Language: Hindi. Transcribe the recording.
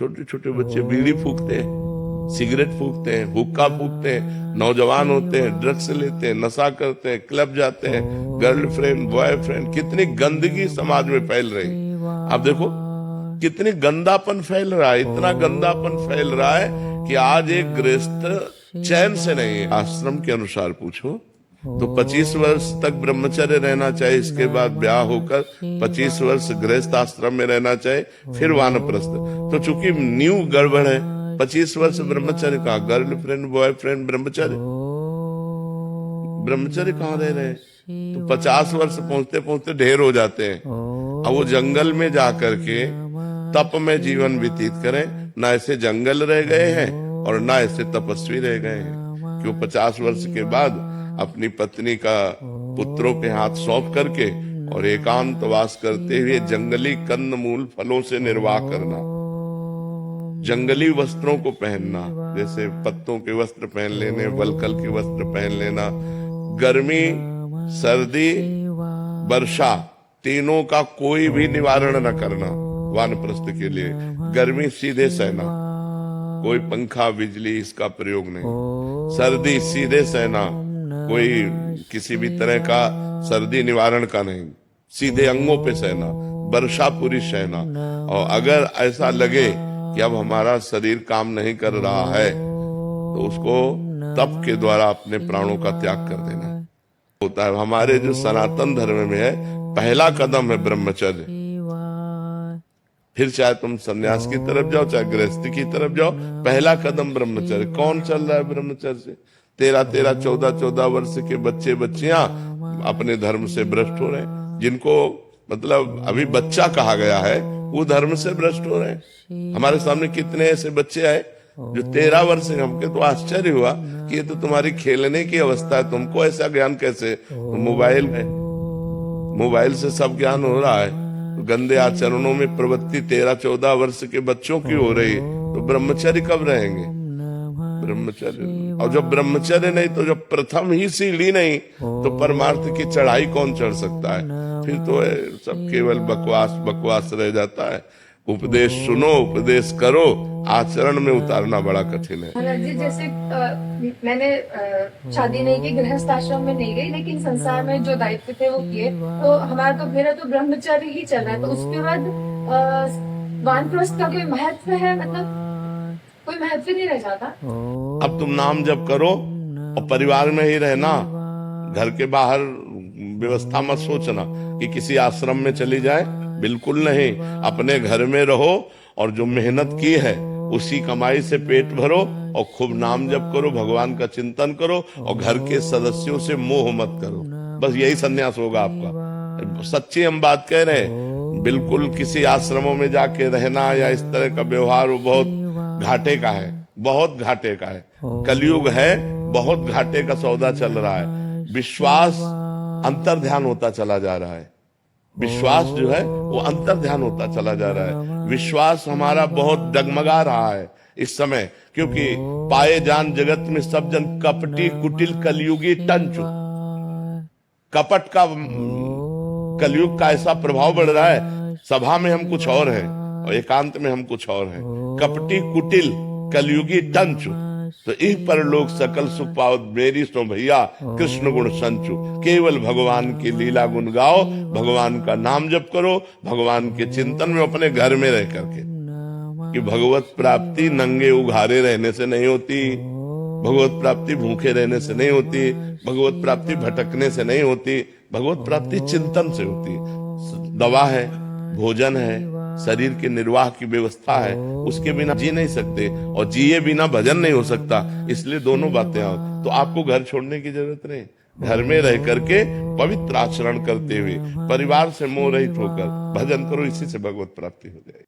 छोटे छोटे बच्चे बीड़ी फूकते हैं, सिगरेट फूकते हैं, हुक्का फूकते हैं, नौजवान होते हैं, ड्रग्स लेते हैं, नशा करते हैं, क्लब जाते हैं, गर्लफ्रेंड बॉयफ्रेंड, कितनी गंदगी समाज में फैल रही। आप देखो कितनी गंदापन फैल रहा है, इतना गंदापन फैल रहा है कि आज एक गृहस्थ चैन से नहीं है। आश्रम के अनुसार पूछो तो 25 वर्ष तक ब्रह्मचर्य रहना चाहिए, इसके बाद ब्याह होकर 25 वर्ष गृहस्थ आश्रम में रहना चाहिए, फिर वानप्रस्थ। तो चूंकि न्यू गड़बड़ है, 25 वर्ष ब्रह्मचर्य कहा, गर्लफ्रेंड बॉयफ्रेंड ब्रह्मचर्य, ब्रह्मचर्य कहाँ रह रहे हैं? तो 50 वर्ष पहुंचते पहुंचते ढेर हो जाते हैं। अब वो जंगल में जा करके तप में जीवन व्यतीत करें, ना ऐसे जंगल रह गए हैं और ना ऐसे तपस्वी रह गए हैं। क्यों 50 वर्ष के बाद अपनी पत्नी का पुत्रों के हाथ सौंप करके और एकांतवास करते हुए जंगली कंद मूल फलों से निर्वाह करना, जंगली वस्त्रों को पहनना, जैसे पत्तों के वस्त्र पहन लेने, वलकल के वस्त्र पहन लेना, गर्मी सर्दी वर्षा तीनों का कोई भी निवारण न करना। वानप्रस्थ के लिए गर्मी सीधे सहना, कोई पंखा बिजली इसका प्रयोग नहीं। सर्दी सीधे सहना, कोई किसी भी तरह का सर्दी निवारण का नहीं, सीधे अंगों पे सहना। वर्षा पूरी सहना, और अगर ऐसा लगे कि अब हमारा शरीर काम नहीं कर रहा है तो उसको तप के द्वारा अपने प्राणों का त्याग कर देना होता है। हमारे जो सनातन धर्म में है, पहला कदम है ब्रह्मचर्य। फिर चाहे तुम सन्यास की तरफ जाओ, चाहे गृहस्थी की तरफ जाओ, पहला कदम ब्रह्मचर्य। कौन चल रहा है ब्रह्मचर्य से? 13-13, 14-14 वर्ष के बच्चे बच्चियां अपने धर्म से भ्रष्ट हो रहे हैं। जिनको मतलब अभी बच्चा कहा गया है वो धर्म से भ्रष्ट हो रहे हैं। हमारे सामने कितने ऐसे बच्चे आए जो 13 वर्ष के, हमके तो आश्चर्य हुआ कि ये तो तुम्हारी खेलने की अवस्था है, तुमको ऐसा ज्ञान कैसे? तो मोबाइल से सब ज्ञान हो रहा है। तो गंदे आचरणों में प्रवृत्ति 13-14 वर्ष के बच्चों की हो रही, तो ब्रह्मचर्य कब रहेंगे? ब्रह्मचर्य, और जब ब्रह्मचर्य नहीं तो जब प्रथम ही सीढ़ी नहीं तो परमार्थ की चढ़ाई कौन चढ़ सकता है? फिर तो सब केवल बकवास रह जाता है। उपदेश सुनो, उपदेश करो, आचरण में उतारना बड़ा कठिन है। जी जैसे मैंने शादी नहीं की, गृहस्थ आश्रम में नहीं गई, लेकिन संसार में जो दायित्व थे वो किए। तो हमारा तो मेरा तो ब्रह्मचर्य ही चल रहा है। तो उसके बाद वानप्रस्थ का कोई महत्व है? मतलब कोई महत्व नहीं रह जाता? अब तुम नाम जप करो और परिवार में ही रहना, घर के बाहर व्यवस्था मत सोचना कि किसी आश्रम में चली जाए, बिल्कुल नहीं। अपने घर में रहो और जो मेहनत की है उसी कमाई से पेट भरो और खूब नाम जप करो, भगवान का चिंतन करो और घर के सदस्यों से मोह मत करो। बस यही संन्यास होगा आपका। सच्ची हम बात कह रहे हैं। बिल्कुल किसी आश्रमों में जाके रहना या इस तरह का व्यवहार वो बहुत घाटे का है, बहुत घाटे का है। कलयुग है, बहुत घाटे का सौदा चल रहा है। विश्वास अंतर ध्यान होता चला जा रहा है। विश्वास जो है वो अंतर ध्यान होता चला जा रहा है। विश्वास हमारा बहुत डगमगा रहा है इस समय, क्योंकि पाए जान जगत में सब जन कपटी कुटिल कलयुगी टंचु। कपट का कलयुग का ऐसा प्रभाव बढ़ रहा है। सभा में हम कुछ और हैं और एकांत में हम कुछ और हैं। कपटी कुटिल कलयुगी टंचु, तो इस पर लोग सकल सुख पाओ, मेरी सो भैया कृष्ण गुण संचु। केवल भगवान की लीला गुण गाओ, भगवान का नाम जप करो, भगवान के चिंतन में अपने घर में रह करके। कि भगवत प्राप्ति नंगे उघारे रहने से नहीं होती, भगवत प्राप्ति भूखे रहने से नहीं होती, भगवत प्राप्ति भटकने से नहीं होती, भगवत प्राप्ति चिंतन से होती। दवा है, भोजन है, शरीर के निर्वाह की व्यवस्था है, उसके बिना जी नहीं सकते और जिए बिना भजन नहीं हो सकता। इसलिए दोनों बातें आओ। तो आपको घर छोड़ने की जरूरत नहीं, घर में रह करके पवित्र आचरण करते हुए परिवार से मोह रहित होकर भजन करो, इसी से भगवत प्राप्ति हो जाएगी।